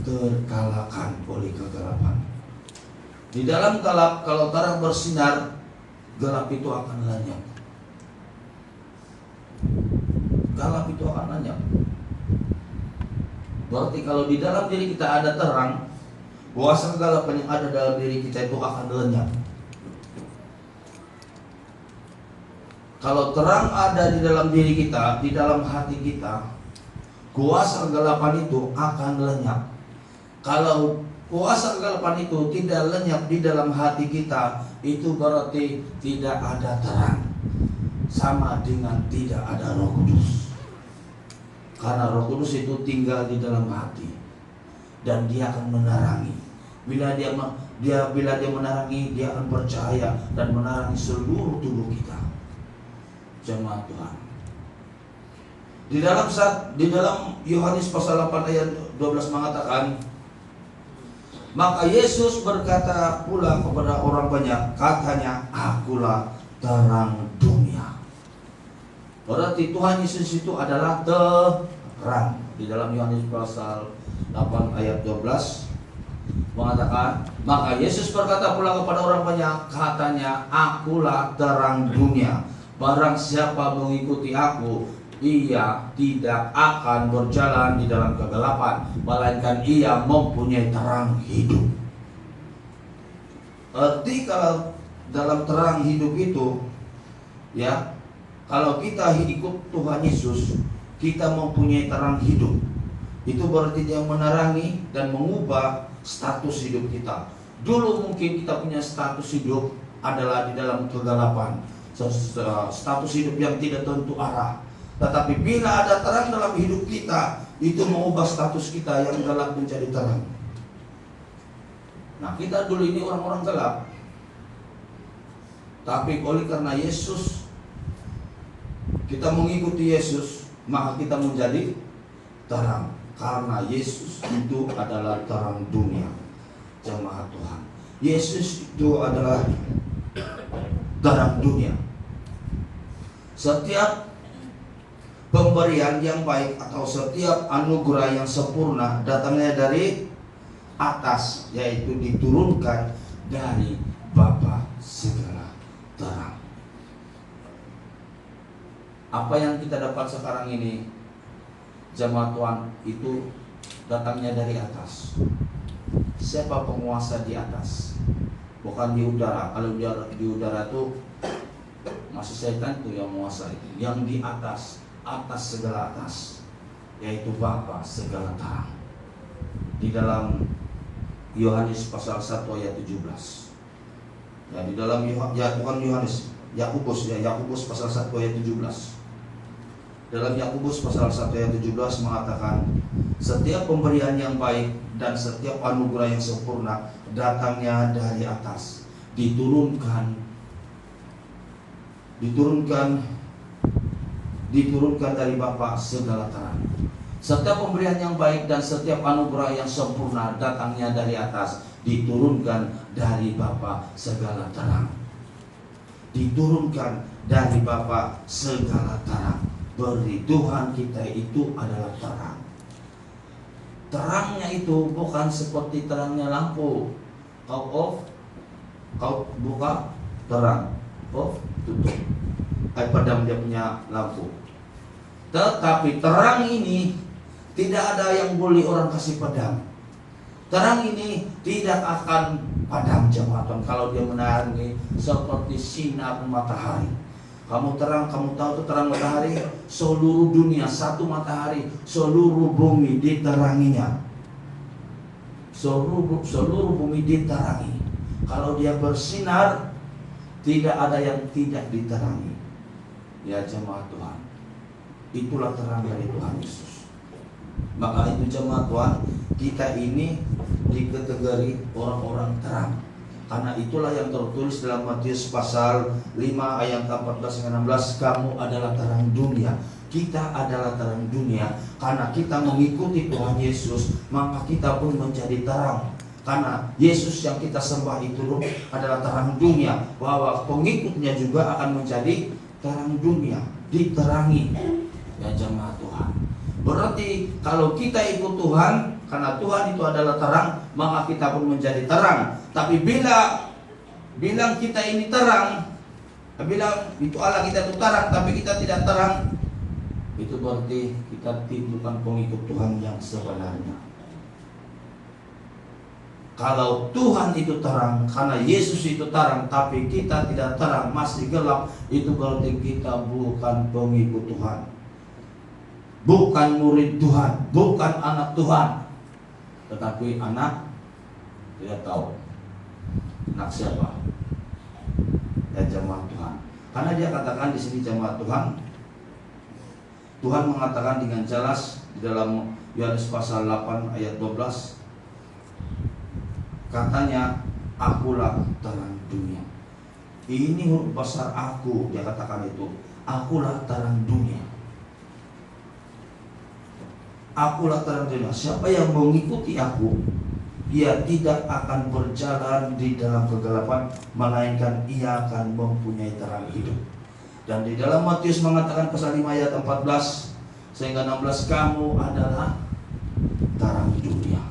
terkalahkan oleh kegelapan. Di dalam gelap, kalau terang bersinar, gelap itu akan lenyap. Gelap itu akan lenyap. Berarti kalau di dalam diri kita ada terang, kuasa kegelapan yang ada dalam diri kita itu akan lenyap. Kalau terang ada di dalam diri kita, di dalam hati kita, kuasa kegelapan itu akan lenyap. Kalau kuasa kegelapan itu tidak lenyap di dalam hati kita, itu berarti tidak ada terang. Sama dengan tidak ada Roh Kudus. Karena Roh Kudus itu tinggal di dalam hati dan dia akan menerangi. Bila dia menerangi, dia akan bercahaya dan menerangi seluruh tubuh kita. Jemaat Tuhan. Di dalam Yohanes pasal 8 ayat 12 mengatakan, maka Yesus berkata pula kepada orang banyak, katanya, akulah terang dunia. Berarti Tuhan Yesus itu adalah terang. Di dalam Yohanes pasal 8 ayat 12 mengatakan, maka Yesus berkata pula kepada orang banyak, katanya, akulah terang dunia. Barang siapa mengikuti aku, ia tidak akan berjalan di dalam kegelapan, melainkan ia mempunyai terang hidup. Arti kalau dalam terang hidup itu, ya, kalau kita ikut Tuhan Yesus, kita mempunyai terang hidup. Itu berarti dia menerangi dan mengubah status hidup kita. Dulu mungkin kita punya status hidup adalah di dalam kegelapan, status hidup yang tidak tentu arah. Tetapi bila ada terang dalam hidup kita, itu mengubah status kita yang gelap menjadi terang. Nah, kita dulu ini orang-orang gelap, tapi oleh karena Yesus, kita mengikuti Yesus, maka kita menjadi terang. Karena Yesus itu adalah terang dunia. Jemaat Tuhan, Yesus itu adalah terang dunia. Setiap pemberian yang baik atau setiap anugerah yang sempurna datangnya dari atas, yaitu diturunkan dari Bapa segala terang. Apa yang kita dapat sekarang ini, jemaat Tuhan, itu datangnya dari atas. Siapa penguasa di atas? Bukan di udara. Kalau di udara itu masih setan itu yang menguasai. Yang di atas, atas segala atas, yaitu Bapa segala terang. Di dalam Yohanes pasal 1 ayat 17. Ya, di dalam bukan Yohanes, Yakobus pasal 1 ayat 17. Dalam Yakobus pasal 1 ayat 17 mengatakan, setiap pemberian yang baik dan setiap anugerah yang sempurna datangnya dari atas, diturunkan dari Bapa segala terang. Setiap pemberian yang baik dan setiap anugerah yang sempurna datangnya dari atas, diturunkan dari Bapa segala terang. Diturunkan dari Bapa segala terang. Beri Tuhan kita itu adalah terang. Terangnya itu bukan seperti terangnya lampu. Kau off, kau buka, terang. Off, tutup. Padam dia punya lampu. Tetapi terang ini tidak ada yang boleh orang kasih padam. Terang ini tidak akan padam, jemaat, kalau dia menerangi seperti sinar matahari. Kamu tahu itu terang matahari, seluruh dunia, satu matahari, seluruh bumi diteranginya. Seluruh bumi diterangi. Kalau dia bersinar, tidak ada yang tidak diterangi. Ya jemaat Tuhan, itulah terang dari Tuhan Yesus. Maka itu jemaat Tuhan, kita ini dikategori orang-orang terang. Karena itulah yang tertulis dalam Matius pasal 5 ayat 14-16, kamu adalah terang dunia. Kita adalah terang dunia. Karena kita mengikuti Tuhan Yesus, maka kita pun menjadi terang. Karena Yesus yang kita sembah itu adalah terang dunia, bahwa pengikutnya juga akan menjadi terang dunia, diterangi. Ya jemaat Tuhan, berarti kalau kita ikut Tuhan, karena Tuhan itu adalah terang, maka kita pun menjadi terang. Tapi bila bilang kita ini terang, bilang itu Allah kita itu terang, tapi kita tidak terang, itu berarti kita bukan pengikut Tuhan yang sebenarnya. Kalau Tuhan itu terang, karena Yesus itu terang, tapi kita tidak terang, masih gelap, itu berarti kita bukan pengikut Tuhan, bukan murid Tuhan, bukan anak Tuhan. Tetapi anak tidak tahu anak siapa, ya jemaat Tuhan. Karena dia katakan di sini jemaat Tuhan, Tuhan mengatakan dengan jelas di dalam Yohanes pasal 8 ayat 12, katanya, akulah terang dunia. Ini huruf besar aku, dia katakan itu, akulah terang dunia. Akulah terang dunia. Siapa yang mengikuti aku, dia tidak akan berjalan di dalam kegelapan, melainkan ia akan mempunyai terang hidup. Dan di dalam Matius mengatakan pasal 5 ayat 14 sehingga 16, kamu adalah terang dunia.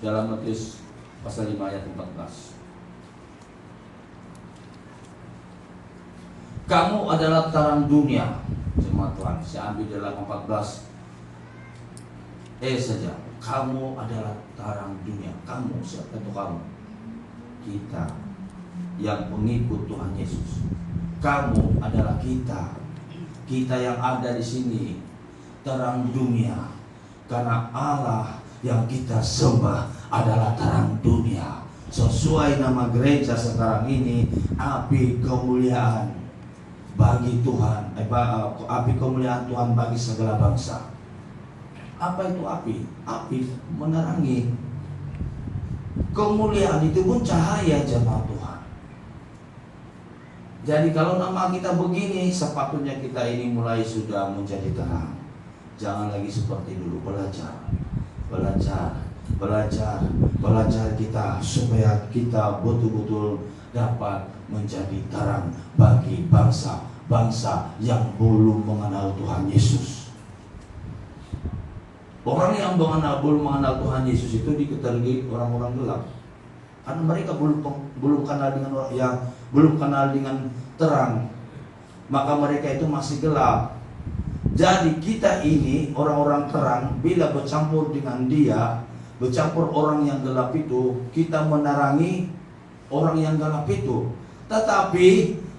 Dalam Matius pasal 5 ayat 14, kamu adalah terang dunia. Jemaat Tuhan, saya ambil dalam 14 saja. Kamu adalah terang dunia. Kamu, siapa itu kamu? Kita yang pengikut Tuhan Yesus. Kamu adalah kita. Kita yang ada di sini, terang dunia. Karena Allah yang kita sembah adalah terang dunia. Sesuai nama gereja sekarang ini, api kemuliaan bagi Tuhan, api kemuliaan Tuhan bagi segala bangsa. Apa itu api? Api menerangi. Kemuliaan itu pun cahaya jemaat Tuhan. Jadi kalau nama kita begini, sepatutnya kita ini mulai sudah menjadi terang. Jangan lagi seperti dulu, belajar kita supaya kita betul-betul dapat menjadi terang bagi bangsa yang belum mengenal Tuhan Yesus. Orang yang belum mengenal Tuhan Yesus itu dikategori orang-orang gelap, karena mereka belum kenal dengan belum kenal dengan terang, maka mereka itu masih gelap. Jadi kita ini orang-orang terang, bila bercampur dengan dia, bercampur orang yang gelap itu, kita menerangi orang yang gelap itu. Tetapi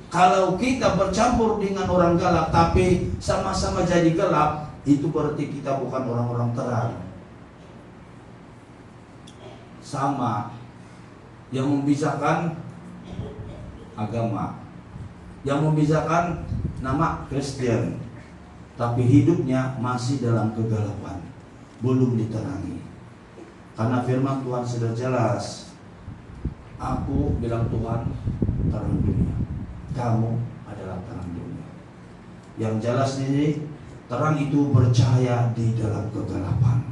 kalau kita bercampur dengan orang gelap tapi sama-sama jadi gelap, itu berarti kita bukan orang-orang terang. Sama, yang membedakan agama, yang membedakan nama Kristen, tapi hidupnya masih dalam kegelapan, belum diterangi. Karena firman Tuhan sudah jelas, aku bilang Tuhan terang dunia, kamu adalah terang dunia. Yang jelas ini, terang itu bercahaya di dalam kegelapan.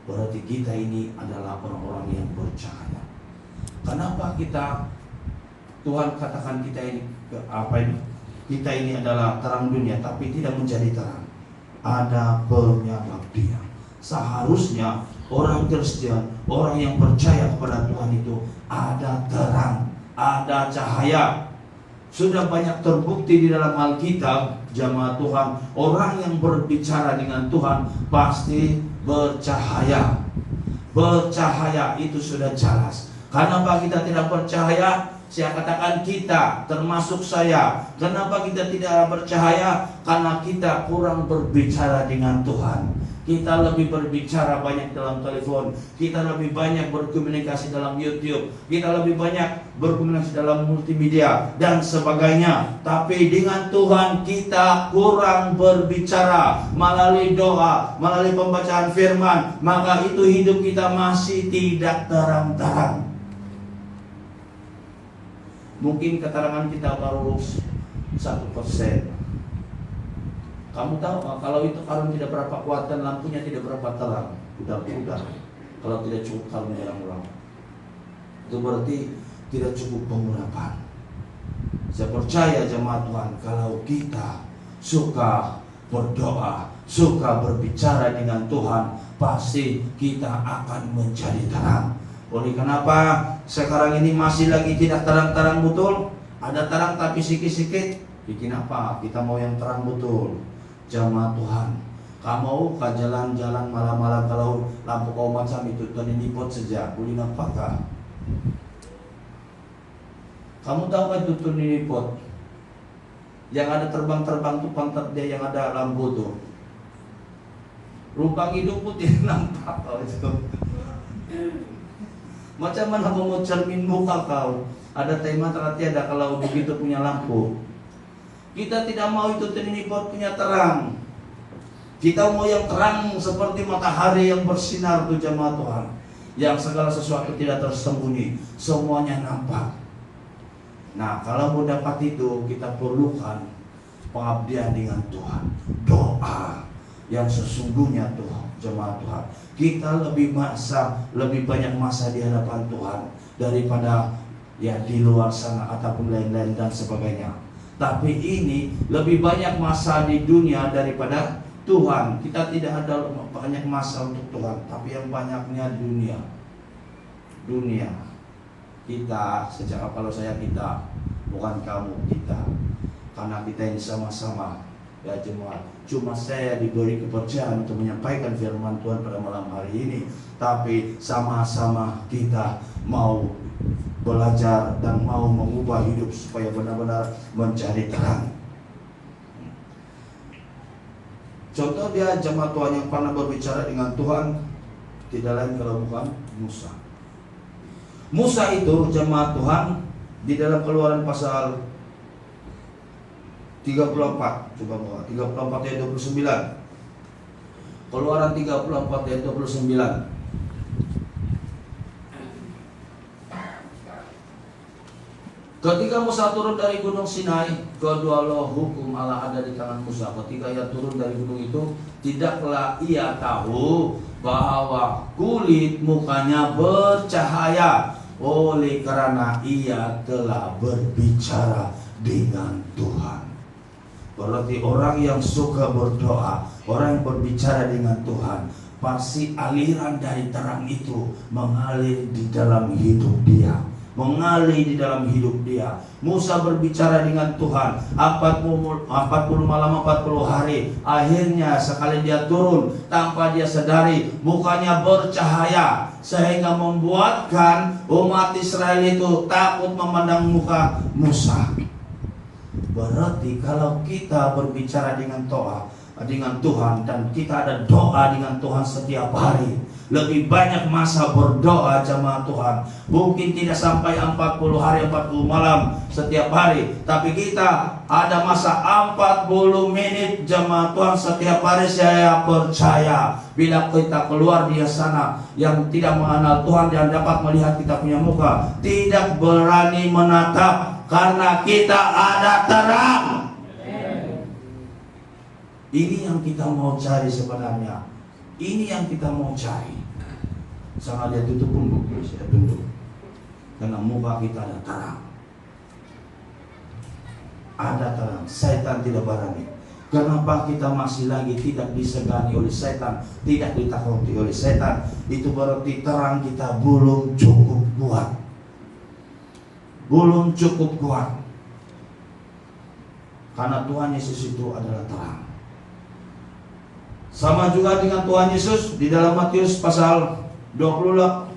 Berarti kita ini adalah orang-orang yang bercahaya. Kenapa Tuhan katakan kita ini kita ini adalah terang dunia tapi tidak menjadi terang? Ada penyebab dia. Seharusnya orang Kristen, orang yang percaya kepada Tuhan itu ada terang, ada cahaya. Sudah banyak terbukti di dalam Alkitab, jemaat Tuhan, orang yang berbicara dengan Tuhan pasti bercahaya. Bercahaya itu sudah jelas. Kenapa kita tidak percaya? Saya katakan kita, termasuk saya. Kenapa kita tidak bercahaya? Karena kita kurang berbicara dengan Tuhan. Kita lebih berbicara banyak dalam telepon, kita lebih banyak berkomunikasi dalam YouTube, kita lebih banyak berkomunikasi dalam multimedia dan sebagainya. Tapi dengan Tuhan kita kurang berbicara melalui doa, melalui pembacaan firman. Maka itu hidup kita masih tidak terang-terang. Mungkin keterangan kita baru 1%. Kamu tahu kalau itu karung tidak berapa kuat dan lampunya tidak berapa terang, udah kalau tidak cukup karung ulang. Itu berarti tidak cukup pengurapan. Saya percaya jemaat Tuhan, kalau kita suka berdoa, suka berbicara dengan Tuhan, pasti kita akan menjadi terang. Oleh kenapa sekarang ini masih lagi tidak terang-terang betul? Ada terang tapi sikit-sikit. Bikin apa? Kita mau yang terang betul. Jamaah Tuhan, kamu ke jalan-jalan malam-malam kalau lampu kau macam itu tadi nipot saja, boleh nampakah? Kamu tahu kan itu nipot? Yang ada terbang-terbang tuh pantat dia, yang ada lampu tuh. Rumpang hidup putih nampak kau itu. Macam mana mau cermin muka kau? Ada tema terhati ada kalau begitu punya lampu. Kita tidak mau itu nipot punya terang. Kita mau yang terang seperti matahari yang bersinar tuh jemaat Tuhan. Yang segala sesuatu tidak tersembunyi, semuanya nampak. Nah, kalau mau dapat itu, kita perlukan pengabdian dengan Tuhan, doa yang sesungguhnya Tuhan, jemaat Tuhan. Kita lebih banyak masa di hadapan Tuhan daripada ya di luar sana ataupun lain-lain dan sebagainya. Tapi ini lebih banyak masa di dunia daripada Tuhan. Kita tidak ada banyak masa untuk Tuhan, tapi yang banyaknya dunia. Kita, sejak kalau saya kita, bukan kamu, kita. Karena kita ini sama-sama ya jemaat. Cuma saya diberi kepercayaan untuk menyampaikan firman Tuhan pada malam hari ini. Tapi sama-sama kita mau belajar dan mau mengubah hidup supaya benar-benar menjadi terang. Contoh dia jemaat Tuhan yang pernah berbicara dengan Tuhan tidak lain kalau bukan Musa. Musa itu jemaat Tuhan di dalam Keluaran pasal 34, coba buka 34 ayat 29. Keluaran 34 ayat 29. Ketika Musa turun dari gunung Sinai, kedua loh hukum Allah ada di tangan Musa. Ketika ia turun dari gunung itu, tidaklah ia tahu bahwa kulit mukanya bercahaya, oleh karena ia telah berbicara dengan Tuhan. Berarti orang yang suka berdoa, orang yang berbicara dengan Tuhan, pasti aliran dari terang itu mengalir di dalam hidup dia. Mengalir di dalam hidup dia. Musa berbicara dengan Tuhan 40 malam 40 hari. Akhirnya sekali dia turun, tanpa dia sadari mukanya bercahaya, sehingga membuatkan umat Israel itu takut memandang muka Musa. Berarti kalau kita berbicara dengan Tuhan dan kita ada doa dengan Tuhan setiap hari, lebih banyak masa berdoa jemaat Tuhan. Mungkin tidak sampai 40 hari 40 malam setiap hari, tapi kita ada masa 40 menit jemaat Tuhan setiap hari. Saya percaya bila kita keluar di sana yang tidak mengenal Tuhan dan dapat melihat kita punya muka, tidak berani menatap karena kita ada terang. Ini yang kita mau cari sebenarnya. Ini yang kita mau cari. Sangat dia tutup pun saya tunduk. Karena muka kita ada terang. Ada terang. Setan tidak berani. Kenapa kita masih lagi tidak disegani oleh setan, tidak ditakuti oleh setan? Itu berarti terang kita belum cukup kuat. Belum cukup kuat. Karena Tuhan Yesus itu adalah terang. Sama juga dengan Tuhan Yesus di dalam Matius pasal 28.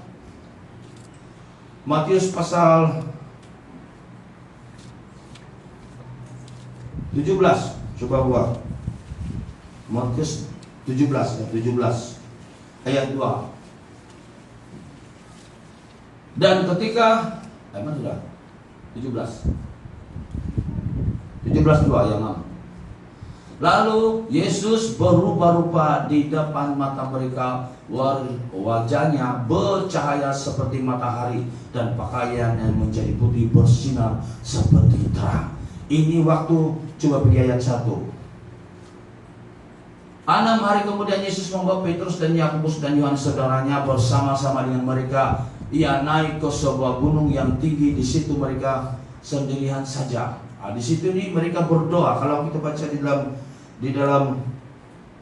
Matius pasal 17. Coba buat Matius 17 ayat 2. Dan ketika mana sudah 17 2 yang mana? Lalu Yesus berubah rupa di depan mata mereka, wajahnya bercahaya seperti matahari dan pakaiannya menjadi putih bersinar seperti terang. Ini waktu, coba pergi ayat 1. 6 hari kemudian Yesus membawa Petrus dan Yakobus dan Yohanes saudaranya bersama-sama dengan mereka. Ia naik ke sebuah gunung yang tinggi. Di situ mereka sendirian saja. Di situ ini mereka berdoa. Kalau kita baca di dalam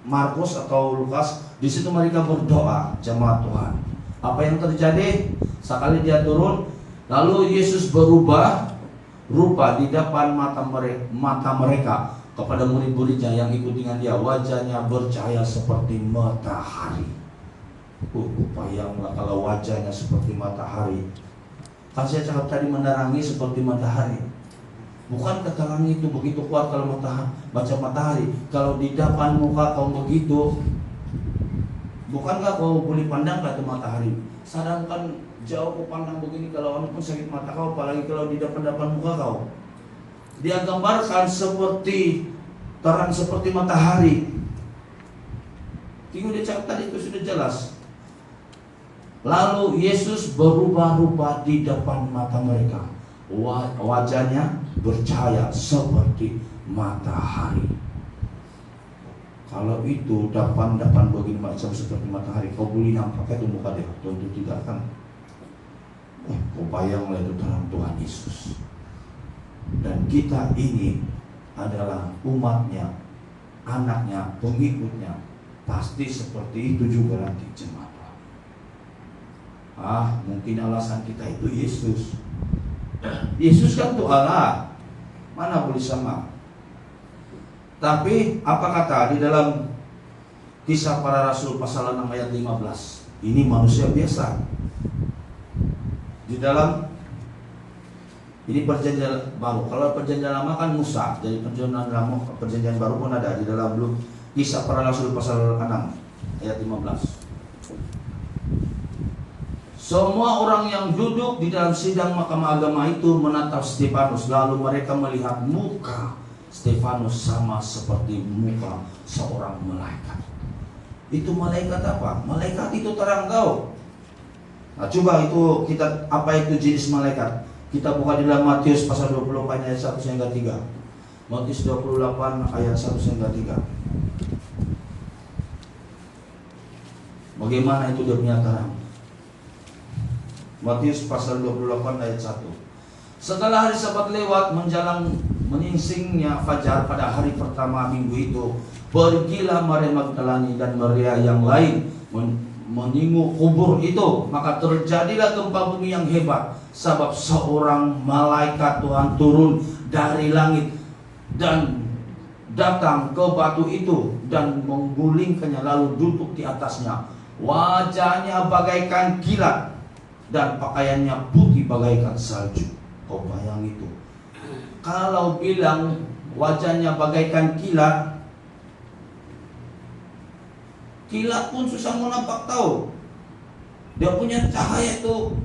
Markus atau Lukas, di situ mereka berdoa, jemaat Tuhan. Apa yang terjadi? Sekali dia turun, lalu Yesus berubah rupa di depan mata mereka kepada murid-muridnya yang ikut dengan dia. Wajahnya bercahaya seperti matahari. Bayanglah kalau wajahnya seperti matahari. Kan saya cakap tadi menerangi seperti matahari. Bukan keterangan itu begitu kuat kalau macam matahari. Kalau di depan muka kau begitu, bukankah kau boleh pandang ke matahari? Sedangkan jauh kau pandang begini, kalau orang pun sakit mata kau, apalagi kalau di depan muka kau. Dia gambarkan seperti terang seperti matahari. Tinggal dia cakap tadi itu sudah jelas. Lalu Yesus berubah rupa di depan mata mereka. Wajahnya bercahaya seperti matahari. Kalau itu depan begini macam seperti matahari, kau boleh nampak itu muka dia? Tentu tidak kan. Kau bayanglah itu terang Tuhan Yesus. Dan kita ini adalah umatnya, anaknya, pengikutnya. Pasti seperti itu juga nanti jemaat. Mungkin alasan kita itu Yesus. Yesus kan itu Allah, mana boleh sama. Tapi apa kata di dalam Kisah Para Rasul pasal 6 ayat 15? Ini manusia biasa. Di dalam ini perjanjian baru. Kalau perjanjian lama kan Musa. Jadi perjanjian baru pun ada di dalam Kisah Para Rasul pasal 6 ayat 15. Semua orang yang duduk di dalam sidang mahkamah agama itu menatap Stefanus. Lalu mereka melihat muka Stefanus sama seperti muka seorang malaikat. Itu malaikat apa? Malaikat itu terang kau. Nah, coba itu kita, apa itu jenis malaikat? Kita buka di dalam Matius pasal 24 ayat 1 hingga 3. Matius 28 ayat 1 hingga 3. Bagaimana itu dia punya terang? Matius pasal 28 ayat 1. Setelah hari Sabat lewat menjelang menyingsingnya fajar pada hari pertama minggu itu, pergilah Maria Magdalani dan Maria yang lain menyinggung kubur itu. Maka terjadilah gempa bumi yang hebat, sebab seorang malaikat Tuhan turun dari langit dan datang ke batu itu dan menggulingkannya, lalu duduk di atasnya. Wajahnya bagaikan kilat dan pakaiannya putih bagaikan salju. Kau bayang itu. Kalau bilang wajahnya bagaikan kilat, kilat pun susah mau nampak tahu. Dia punya cahaya itu,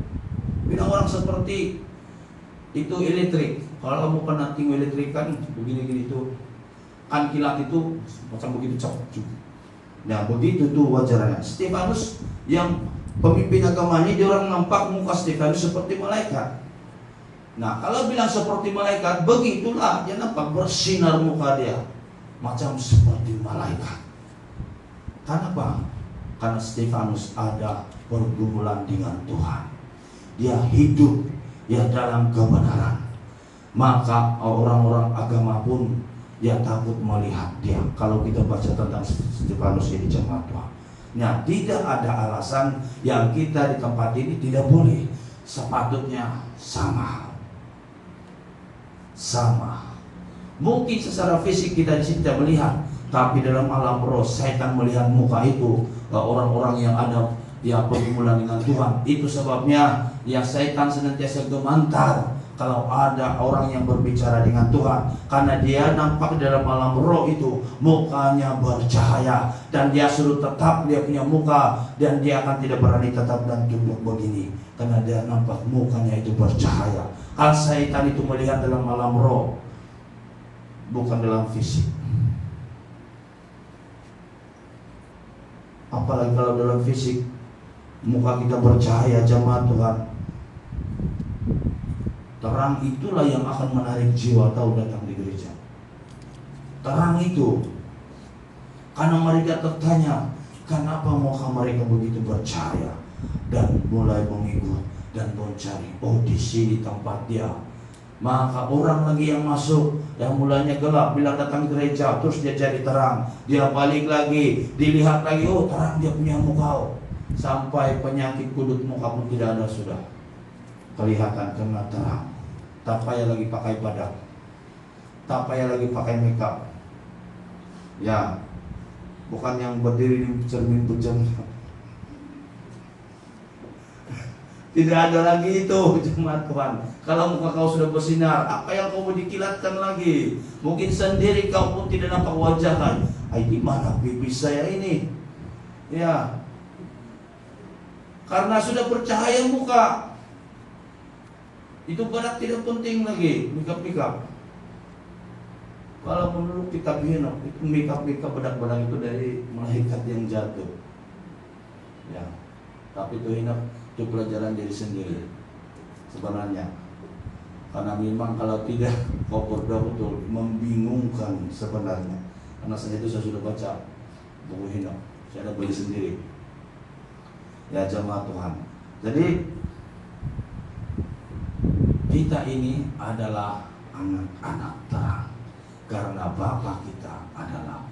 bilang orang seperti itu elektrik. Kalau kamu pernah tengok elektrik kan begini-gini itu, kan kilat itu macam begitu cok. Nah begitu tuh wajahnya. Stefanus yang pemimpin agama ini, dia orang nampak muka Stefanus seperti malaikat. Nah kalau bilang seperti malaikat, begitulah dia nampak bersinar muka dia macam seperti malaikat. Kenapa? Karena Stefanus ada pergumulan dengan Tuhan. Dia hidup ya dalam kebenaran. Maka orang-orang agama pun dia takut melihat dia. Kalau kita baca tentang Stefanus ini jemaat Tuhan. Nah, tidak ada alasan yang kita di tempat ini tidak boleh. Sepatutnya sama. Mungkin secara fisik kita di sini tidak melihat, tapi dalam alam roh setan melihat muka itu. Orang-orang yang ada ya pergumulan dengan Tuhan. Itu sebabnya ya setan senantiasa gemetar kalau ada orang yang berbicara dengan Tuhan, karena dia nampak dalam alam roh itu mukanya bercahaya, dan dia suruh tetap dia punya muka, dan dia akan tidak berani tetap dan tunduk begini karena dia nampak mukanya itu bercahaya. Hal setan itu melihat dalam alam roh, bukan dalam fisik. Apalagi kalau dalam fisik muka kita bercahaya jemaat Tuhan. Terang itulah yang akan menarik jiwa tahu datang di gereja. Terang itu. Karena mereka tertanya, kenapa muka mereka begitu bercahaya, dan mulai mengikut dan mencari. Oh, di sini tempat dia Maka orang lagi yang masuk, yang mulanya gelap, bila datang gereja, terus dia jadi terang. Dia balik lagi, dilihat lagi, oh terang dia punya muka. Sampai penyakit kudut muka pun tidak ada sudah. Kelihatan karena terang. Tak payah lagi pakai badak, tak payah lagi pakai makeup. Ya, bukan yang berdiri di cermin berjam. Tidak ada lagi itu jemaat Tuhan. Kalau muka kau sudah bersinar, apa yang kau mau dikilatkan lagi? Mungkin sendiri kau pun tidak nampak wajah kan. Di mana pipi saya ini? Ya, karena sudah bercahaya muka. Itu badak tidak penting lagi, mikap-mikap. Kalau menurut kitab Henokh, itu mikap-mikap badak-badak itu dari malaikat yang jatuh. Ya, tapi itu Henokh itu pelajaran diri sendiri sebenarnya. Karena memang kalau tidak kau berdoa betul membingungkan sebenarnya. Karena saya itu saya sudah baca buku Henokh, saya ada beli sendiri. Ya jemaat Tuhan. Jadi kita ini adalah anak-anak terang karena Bapa kita adalah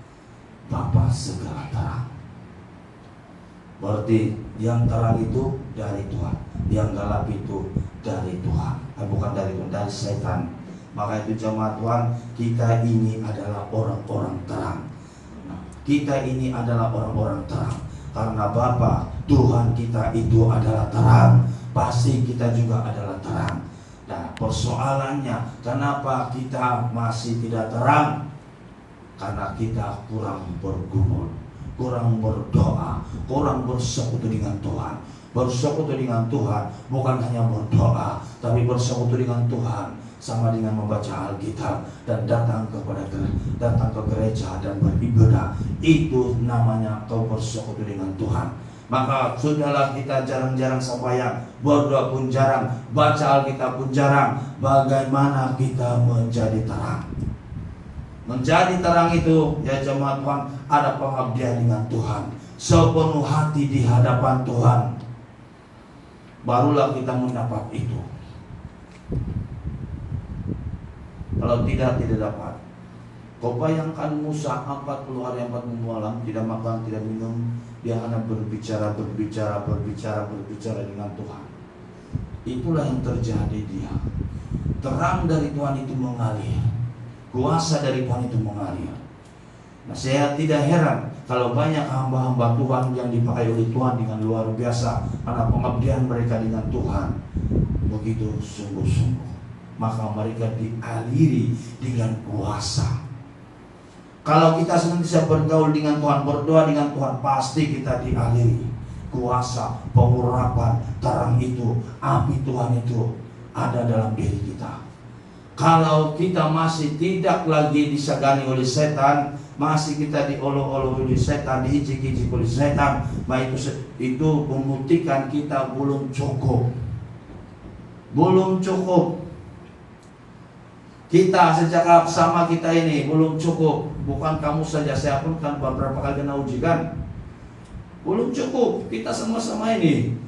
Bapa segala terang. Berarti yang terang itu dari Tuhan, yang gelap itu dari Tuhan, bukan dari Tuhan, dari setan. Maka itu jemaat Tuhan, kita ini adalah orang-orang terang. Kita ini adalah orang-orang terang karena Bapa Tuhan kita itu adalah terang, pasti kita juga adalah terang. Nah, persoalannya kenapa kita masih tidak terang? Karena kita kurang bergumul, kurang berdoa, kurang bersekutu dengan Tuhan. Bersekutu dengan Tuhan bukan hanya berdoa, tapi bersekutu dengan Tuhan sama dengan membaca Alkitab dan datang ke gereja dan beribadah. Itu namanya kau bersekutu dengan Tuhan. Maka sudahlah kita jarang-jarang sembahyang, berdoa pun jarang, baca Alkitab pun jarang. Bagaimana kita menjadi terang? Menjadi terang itu ya jemaat Tuhan, ada pengabdian dengan Tuhan, sepenuh hati di hadapan Tuhan. Barulah kita mendapat itu. Kalau tidak dapat. Kau bayangkan Musa 40 hari 40 malam tidak makan, tidak minum, dia hanya berbicara dengan Tuhan. Itulah yang terjadi dia. Terang dari Tuhan itu mengalir, kuasa dari Tuhan itu mengalir. Nah, saya tidak heran kalau banyak hamba-hamba Tuhan yang dipakai oleh Tuhan dengan luar biasa karena pengabdian mereka dengan Tuhan begitu sungguh-sungguh. Maka mereka dialiri dengan kuasa. Kalau kita senantiasa bergaul dengan Tuhan, berdoa dengan Tuhan, pasti kita dialiri kuasa, pengurapan, terang itu, api Tuhan itu ada dalam diri kita. Kalau kita masih tidak lagi disegani oleh setan, masih kita diolok-olok oleh setan, diijik-ijik oleh setan, maka itu membuktikan kita belum cukup. Belum cukup. Kita sejak sama kita ini belum cukup. Bukan kamu saja, saya pun kan beberapa kali kena uji kan. Belum cukup. Kita sama-sama ini,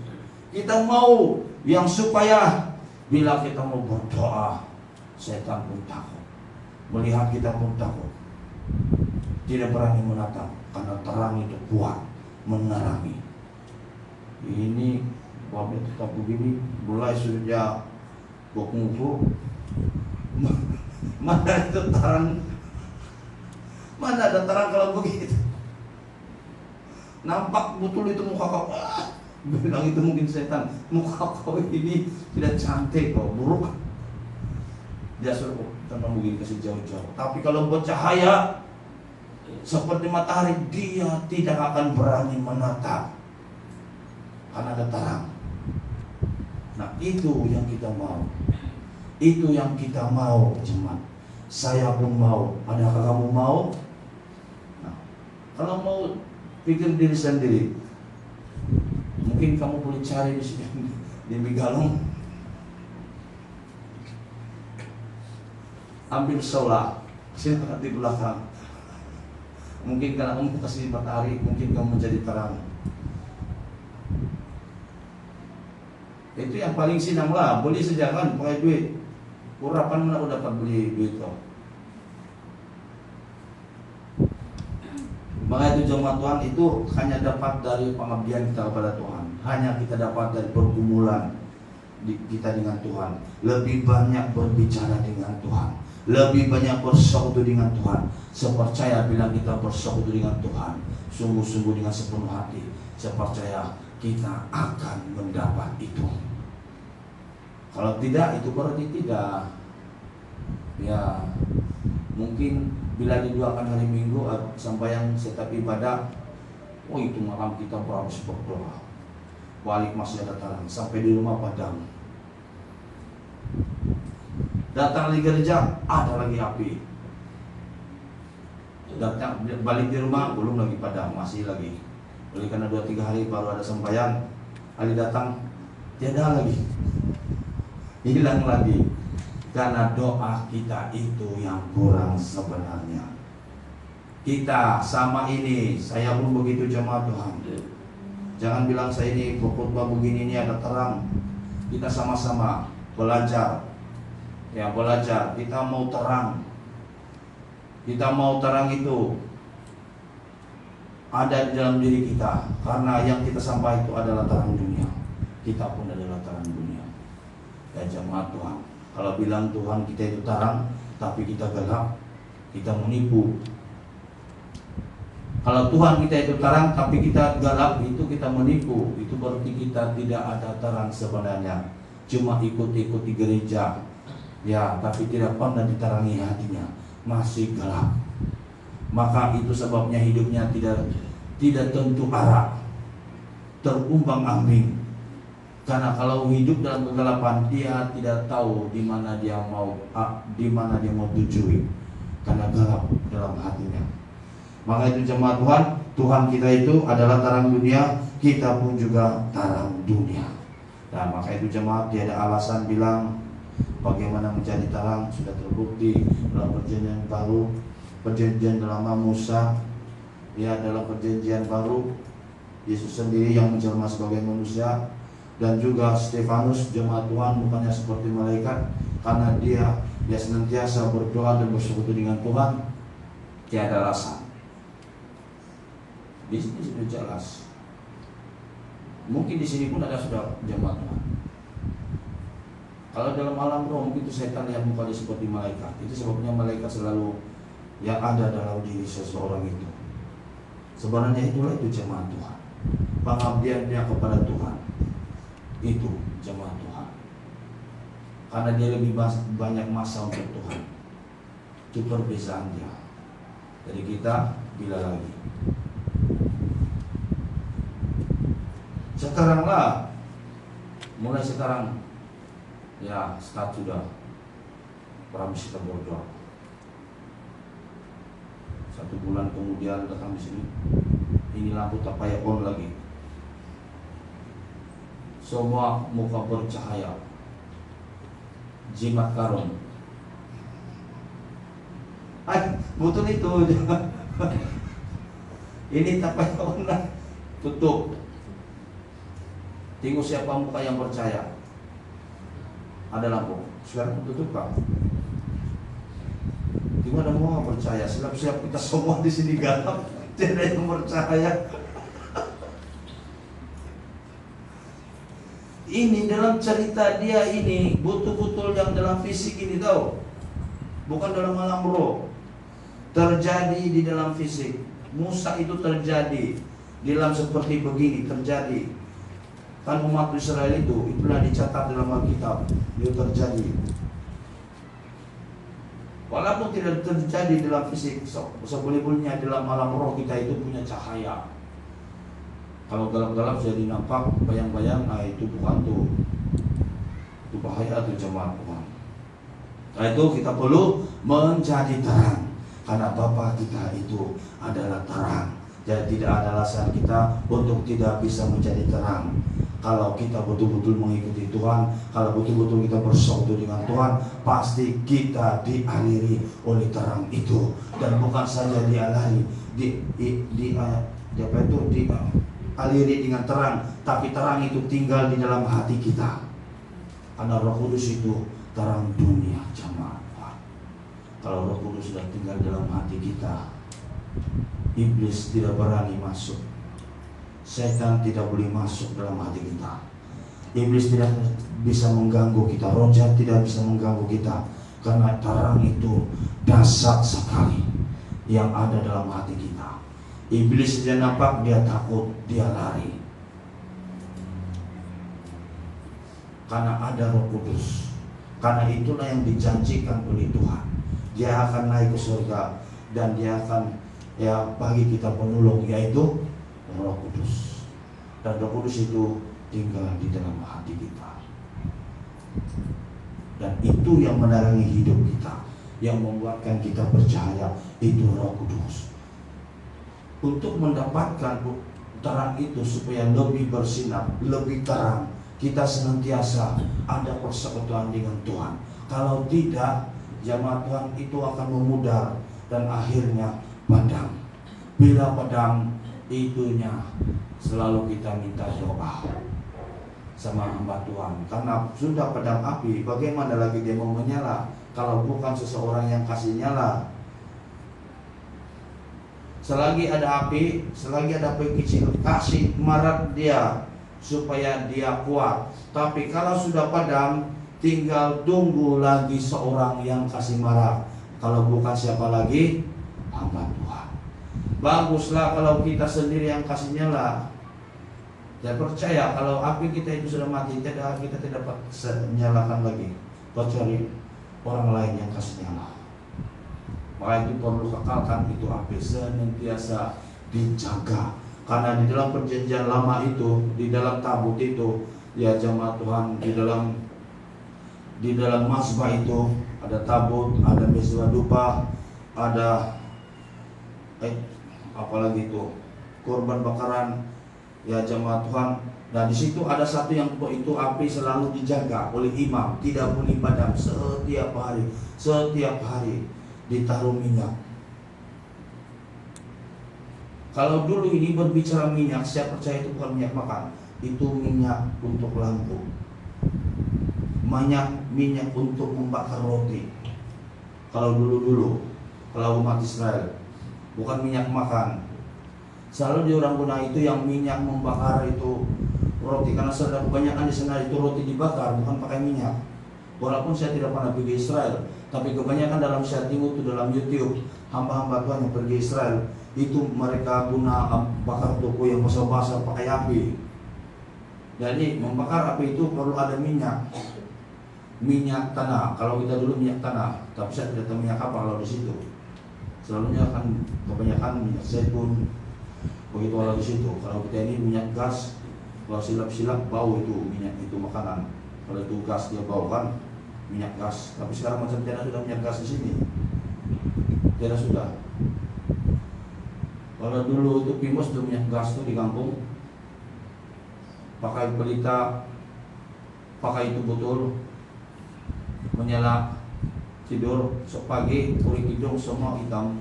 kita mau yang supaya bila kita mau berdoa, setan pun takut, melihat kita pun takut, tidak berani menatap karena terang itu kuat menerangi. Ini wabah tetap begini, mulai sudah bokmufu. Mana itu terang? Mana ada terang kalau begitu? Nampak betul itu muka kau. Bilang itu mungkin setan. Muka kau ini tidak cantik, kau buruk. Dia suruh tanam begini kasih jauh-jauh. Tapi kalau bercahaya seperti matahari, dia tidak akan berani menatap karena ada terang. Nah, itu yang kita mau. Itu yang kita mau, jemaat. Saya pun mau. Adakah kamu mau? Nah, kalau mau pikir diri sendiri, mungkin kamu boleh cari di sini di Migalong. Ambil sholat, silakan di belakang. Mungkin karena kamu kasih matahari, mungkin kamu menjadi terang. Itu yang paling sinang lah. Boleh saja kan pakai duit. Urapan mana aku dapat beli duit kok. Maka itu jemaat Tuhan itu hanya dapat dari pengabdian kita kepada Tuhan. Hanya kita dapat dari pergumulan kita dengan Tuhan. Lebih banyak berbicara dengan Tuhan, lebih banyak bersekutu dengan Tuhan. Saya percaya bila kita bersekutu dengan Tuhan sungguh-sungguh dengan sepenuh hati, saya percaya kita akan mendapat itu. Kalau tidak, itu berarti tidak. Ya, mungkin bila diduakan hari Minggu sampai yang setiap ibadah, oh itu malam kita berhabis berdoa, balik masih ada terang, sampai di rumah padam. Datang di gereja ada lagi api. Datang balik di rumah belum lagi padam, masih lagi. Oleh karena 2-3 hari baru ada sembahyang, hari datang tiada lagi, hilang lagi. Karena doa kita itu yang kurang sebenarnya. Kita sama ini, saya pun begitu jemaat Tuhan. Jangan bilang saya ini khotbah begini ini ada terang. Kita sama-sama belajar. Ya belajar, kita mau terang. Kita mau terang itu ada di dalam diri kita. Karena yang kita sampaikan itu adalah terang dunia. Kita pun adalah terang dunia. Ya jemaat Tuhan, kalau bilang Tuhan kita itu terang, tapi kita gelap, kita menipu. Kalau Tuhan kita itu terang, tapi kita gelap, itu kita menipu. Itu berarti kita tidak ada terang sebenarnya. Cuma ikut-ikut di gereja, ya, tapi tidak pernah diterangi hatinya, masih gelap. Maka itu sebabnya hidupnya tidak tentu arah, terumbang ambing. Karena kalau hidup dalam kegelapan, dia tidak tahu di mana dia mau tuju, karena gelap dalam hatinya. Maka itu jemaat Tuhan, Tuhan kita itu adalah terang dunia, kita pun juga terang dunia. Nah, maka itu jemaat, tiada alasan bilang bagaimana menjadi terang, sudah terbukti dalam perjanjian baru, perjanjian lama Musa, ya dalam perjanjian baru Yesus sendiri yang menjelma sebagai manusia. Dan juga Stefanus jemaat Tuhan bukannya seperti malaikat, karena dia senantiasa berdoa dan bersekutu dengan Tuhan, tiada alasan. Di sini sudah jelas. Mungkin di sini pun ada sudah jemaat Tuhan. Kalau dalam alam roh mungkin itu setan yang mukanya seperti malaikat. Itu sebabnya malaikat selalu yang ada dalam diri seseorang itu. Sebenarnya itulah itu jemaat Tuhan, pengabdiannya kepada Tuhan. Itu jemaat Tuhan, karena dia lebih banyak masa untuk Tuhan. Itu perbezaan dia dari kita. Bila lagi sekarang lah, mulai sekarang ya start sudah pramis kita berdoa. 1 bulan kemudian datang di sini, ini lampu tak payah on lagi. Semua muka bercahaya, jimat karun. Betul itu. Ini tak payah tutup. Tengok siapa muka yang percaya. Ada lampu. Sekarang tutup Pak. Tengok ada muka percaya. Siap-siap kita semua di sini galap. Tidak ada yang percaya. Ini dalam cerita dia ini betul-betul yang dalam fisik ini tahu, bukan dalam alam roh. Terjadi di dalam fisik. Musa itu terjadi di dalam seperti begini terjadi. Kan umat Israel itulah dicatat dalam Alkitab, itu terjadi. Walaupun tidak terjadi dalam fisik, sebelumnya dalam alam roh kita itu punya cahaya. Kalau gelap-gelap jadi nampak bayang-bayang, nah itu bukan tuh. Itu bahaya tuh jemaat Tuhan. Nah itu kita perlu menjadi terang, karena Bapa kita itu adalah terang. Jadi tidak ada alasan kita untuk tidak bisa menjadi terang. Kalau kita betul-betul mengikuti Tuhan, kalau betul-betul kita bersekutu dengan Tuhan, pasti kita dialiri oleh terang itu. Dan bukan saja dialiri, aliri dengan terang, tapi terang itu tinggal di dalam hati kita. Karena Roh Kudus itu terang dunia jemaat. Kalau Roh Kudus sudah tinggal dalam hati kita, iblis tidak berani masuk, setan tidak boleh masuk dalam hati kita, iblis tidak bisa mengganggu kita, roh jahat tidak bisa mengganggu kita, karena terang itu dahsyat sekali yang ada dalam hati kita. Iblis saja nampak, dia takut, dia lari, karena ada Roh Kudus. Karena itulah yang dijanjikan oleh Tuhan, dia akan naik ke surga dan dia akan bagi kita penolong, yaitu Roh Kudus. Dan Roh Kudus itu tinggal di dalam hati kita, dan itu yang menerangi hidup kita, yang membuatkan kita percaya, itu Roh Kudus. Untuk mendapatkan terang itu supaya lebih bersinar, lebih terang, kita senantiasa ada persekutuan dengan Tuhan. Kalau tidak, jemaat Tuhan itu akan memudar dan akhirnya padam. Bila padam, itunya selalu kita minta doa sama hamba Tuhan, karena sudah padam api, bagaimana lagi dia mau menyala kalau bukan seseorang yang kasih nyala. Selagi ada api, selagi ada api kecil, kasih marak dia supaya dia kuat. Tapi kalau sudah padam, tinggal tunggu lagi seorang yang kasih marak. Kalau bukan siapa lagi? Hamba Tuhan. Baguslah kalau kita sendiri yang kasih nyala. Saya percaya kalau api kita itu sudah mati, kita tidak dapat nyalakan lagi, kecuali orang lain yang kasih nyala. Maka itu perlu kekalkan itu api, senantiasa dijaga. Karena di dalam perjanjian lama itu, di dalam tabut itu, ya jemaat Tuhan, di dalam mazbah itu ada tabut, ada mezbah dupa, ada apalagi itu korban bakaran, ya jemaat Tuhan. Nah di situ ada satu yang itu api selalu dijaga oleh imam, tidak boleh padam setiap hari ditaruh minyak. Kalau dulu ini berbicara minyak, saya percaya itu bukan minyak makan, itu minyak untuk lampu, minyak untuk membakar roti. Kalau dulu kalau umat Israel, bukan minyak makan. Selalu di orang guna itu yang minyak membakar itu roti, karena sudah kebanyakan di sana itu roti dibakar, bukan pakai minyak. Walaupun saya tidak pernah pergi Israel, tapi kebanyakan dalam Asia Timur itu dalam YouTube, hamba-hamba Tuhan yang pergi Israel, itu mereka guna bakar toko yang basah-basah pakai api. Jadi membakar api itu perlu ada minyak tanah. Kalau kita dulu minyak tanah, tapi saya tidak tahu minyak apa kalau di situ. Selalunya kan kebanyakan minyak zaitun, begitu kalau di situ. Kalau kita ini minyak gas, kalau silap-silap bau itu minyak itu makanan. Kalau itu gas dia bau kan minyak gas. Tapi sekarang macam tidak sudah minyak gas di sini, tidak sudah. Kalau dulu itu Pimus itu minyak gas itu di kampung, pakai pelita, pakai itu botol, menyala tidur, pagi kulit hidung semua hitam.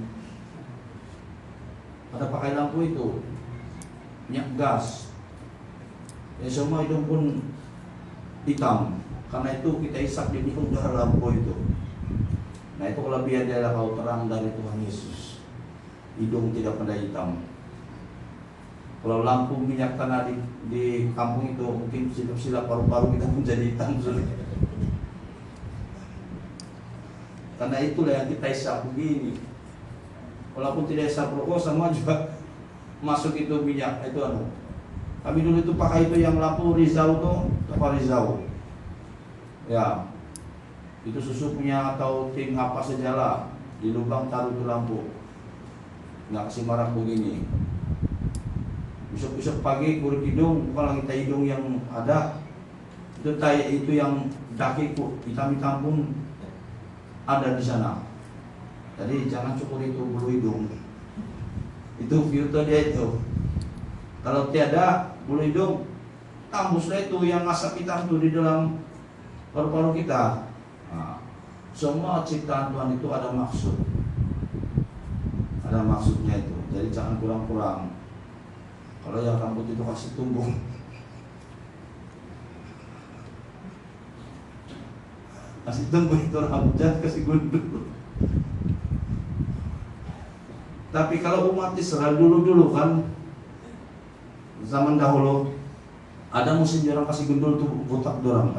Ada pakai lampu itu minyak gas, ya semua hidung pun hitam. Karena itu kita isap di udara lampu itu. Nah itu kelebihan dia kalau terang dari Tuhan Yesus, hidung tidak pada hitam. Kalau lampu minyak tanah di kampung itu mungkin silap-silap paru-paru kita menjadi hitam sulit. Karena itulah yang kita isap begini. Walaupun tidak isap rokok sama juga masuk itu minyak itu Kami dulu itu pakai itu yang lampu Rizau tuh, apa Rizau? Ya, itu susupnya atau ting apa sajalah di lubang taruh itu lampu. Nggak kasih marak begini. Besok-besok pagi kulit hidung, bukan kita hidung yang ada itu yang dakiku hitam-hitam pun ada di sana. Jadi jangan cukur itu bulu hidung. Itu filter dia itu. Kalau tiada bulu hidung, tambuslah itu yang asap hitam itu di dalam paru-paru kita. Nah, semua ciptaan Tuhan itu ada maksud. Ada maksudnya itu. Jadi jangan kurang-kurang. Kalau yang rambut itu kasih tumbuh. Kasih tunggu itu rambut, jangan kasih gundul. Tapi kalau umat Israel dulu kan, zaman dahulu ada musim orang kasih gundul tuh botak dorang,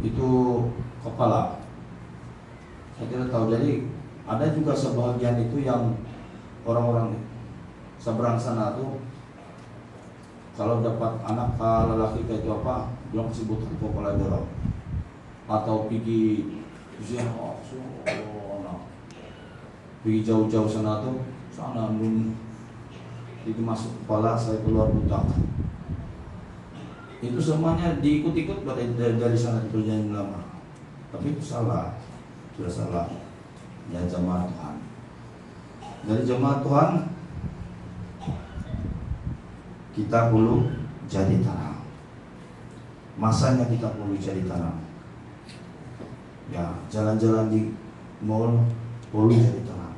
itu kepala. Saya tidak tahu. Jadi ada juga sebagian itu yang orang-orang seberang sana tuh kalau dapat anak lelaki kayak itu apa, dia kasih botak kepala dorang. Atau pergi ziarah, pergi jauh-jauh sana tuh, sana itu masuk kepala, saya keluar botak. Itu semuanya diikut-ikut dari sana di perjanjian lama. Tapi itu salah, sudah salah. Ya jemaat Tuhan. Dari jemaat Tuhan kita perlu jadi terang. Masanya kita perlu jadi terang. Ya, jalan-jalan di mall perlu jadi terang.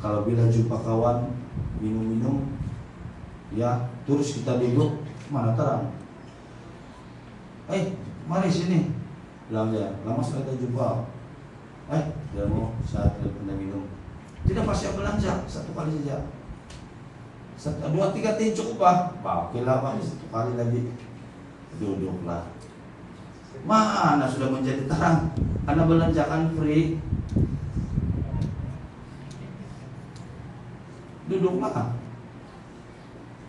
Kalau bila jumpa kawan minum-minum, ya terus kita duduk, mana terang? Mari sini, bilang dia. Lama sekali kita jumpa. Dia mau saat pernah minum. Tidak pasti belanja, satu kali saja. 2-3 tin cukup Oke lah Pak, 1 kali lagi. Duduklah. Mana sudah menjadi terang? Karena belanjakan free. Duduklah.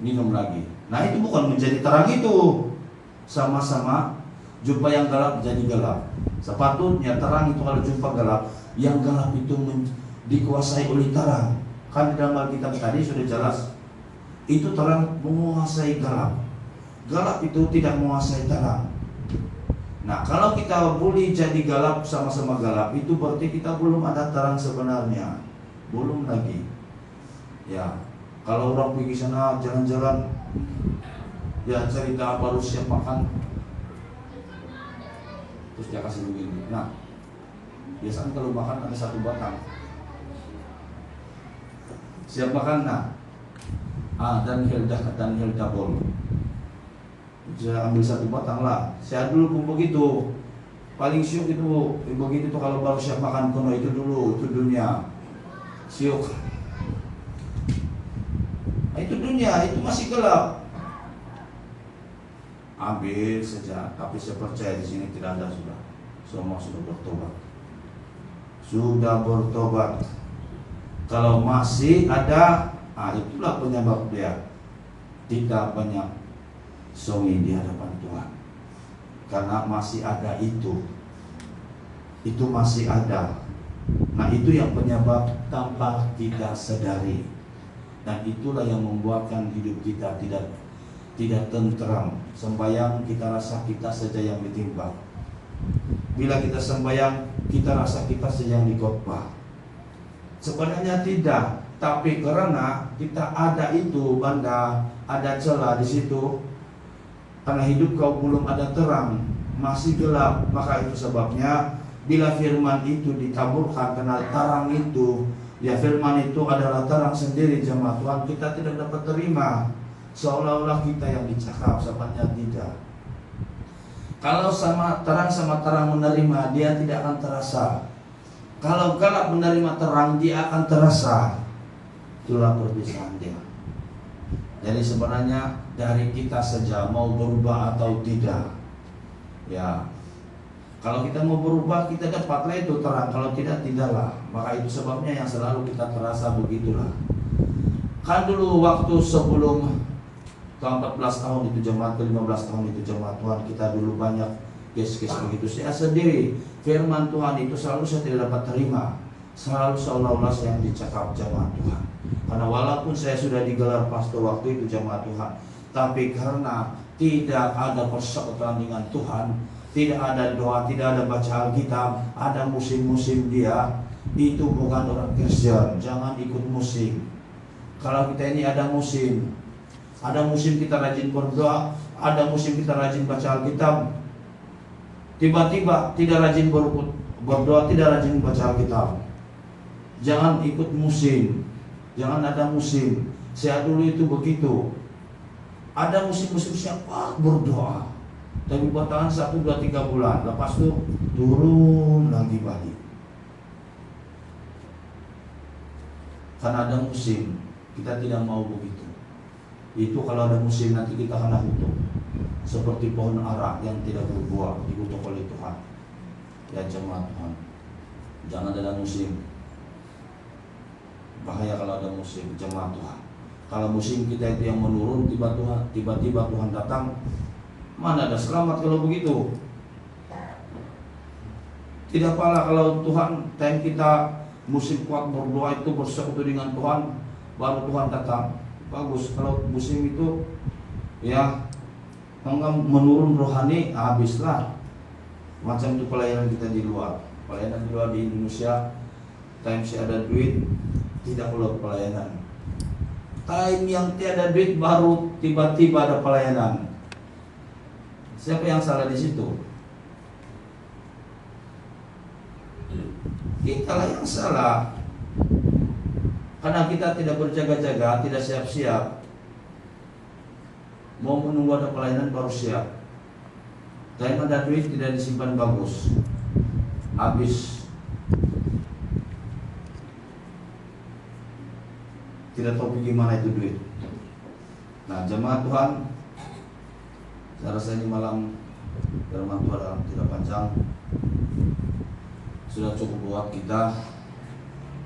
Minum lagi. Nah itu bukan menjadi terang itu. Sama-sama jumpa yang gelap jadi gelap. Sepatutnya terang itu kalau jumpa gelap, yang gelap itu dikuasai oleh terang. Kan di dalam Alkitab tadi sudah jelas. Itu terang menguasai gelap. Gelap itu tidak menguasai terang. Nah, kalau kita boleh jadi galap sama-sama galap, itu berarti kita belum ada terang sebenarnya. Belum lagi. Ya, kalau orang pergi sana jalan-jalan, ya cerita baru siap makan, terus dia kasih begini. Nah, biasanya kalau makan ada 1 batang. Siap makan, dan Hilda bol. Saya ambil 1 batang lah. Saya dulu pun begitu. Paling syuk itu begitu tuh kalau baru siap makan kono itu dulu, itu dunia. Syuk. Itu dunia, itu masih gelap. Ambil saja, tapi saya percaya di sini tidak ada sudah. Semua sudah bertobat. Sudah bertobat. Kalau masih ada, itulah penyebab dia tidak banyak songi di hadapan Tuhan. Karena masih ada itu masih ada. Nah itu yang penyebab tanpa kita sadari. Dan itulah yang membuatkan hidup kita tidak tentram. Sembahyang kita rasa kita saja yang ditimpa. Bila kita sembahyang kita rasa kita saja yang dikhotbah. Sebenarnya tidak. Tapi karena kita ada itu banda, ada celah di situ. Karena hidup kau belum ada terang, masih gelap. Maka itu sebabnya bila firman itu ditaburkan karena terang itu, ya firman itu adalah terang sendiri jemaat Tuhan, kita tidak dapat terima. Seolah-olah kita yang dicakap, sebenarnya tidak. Kalau sama terang menerima, dia tidak akan terasa. Kalau gelap menerima terang, dia akan terasa. Itulah perbedaan dia. Jadi sebenarnya dari kita saja mau berubah atau tidak. Ya, kalau kita mau berubah kita dapatlah itu terang. Kalau tidak, tidaklah. Maka itu sebabnya yang selalu kita terasa begitulah. Kan dulu waktu sebelum ke-14 tahun itu jemaat, ke-15 tahun itu jemaat Tuhan, kita dulu banyak kes-kes begitu. Saya sendiri firman Tuhan itu selalu saya tidak dapat terima. Selalu seolah-olah saya yang dicakap jemaat Tuhan. Karena walaupun saya sudah digelar pastor waktu itu jemaat Tuhan, tapi karena tidak ada persekutuan dengan Tuhan, tidak ada doa, tidak ada baca Alkitab, ada musim-musim dia, itu bukan orang Kristen. Jangan ikut musim. Kalau kita ini ada musim kita rajin berdoa, ada musim kita rajin baca Alkitab. Tiba-tiba tidak rajin berdoa, tidak rajin baca Alkitab. Jangan ikut musim. Jangan ada musim. Saya dulu itu begitu. Ada musim-musim siapa berdoa. Tapi bertahan 1, 2, 3 bulan, lepas itu turun lagi balik. Karena ada musim, kita tidak mau begitu. Itu kalau ada musim nanti kita kena kutuk. Seperti pohon ara yang tidak berbuah, dikutuk oleh Tuhan. Ya jemaat Tuhan, jangan ada musim. Bahaya kalau ada musim, jemaat Tuhan. Kalau musim kita itu yang menurun, tiba-tiba Tuhan datang, mana ada selamat kalau begitu. Tidak apalah kalau Tuhan time kita musim kuat berdoa itu bersekutu dengan Tuhan, baru Tuhan datang. Bagus. Kalau musim itu ya menurun rohani, habislah. Macam itu pelayanan kita di luar. Pelayanan di luar di Indonesia, time si ada duit tidak perlu pelayanan. Time yang tiada duit baru tiba-tiba ada pelayanan. Siapa yang salah di situ? Kita lah yang salah. Karena kita tidak berjaga-jaga, tidak siap-siap. Mau menunggu ada pelayanan baru siap. Time ada duit tidak disimpan bagus, habis. Tidak tahu bagaimana itu duit. Nah jemaat Tuhan, saya rasa ini malam firman Tuhan tidak panjang, sudah cukup buat kita.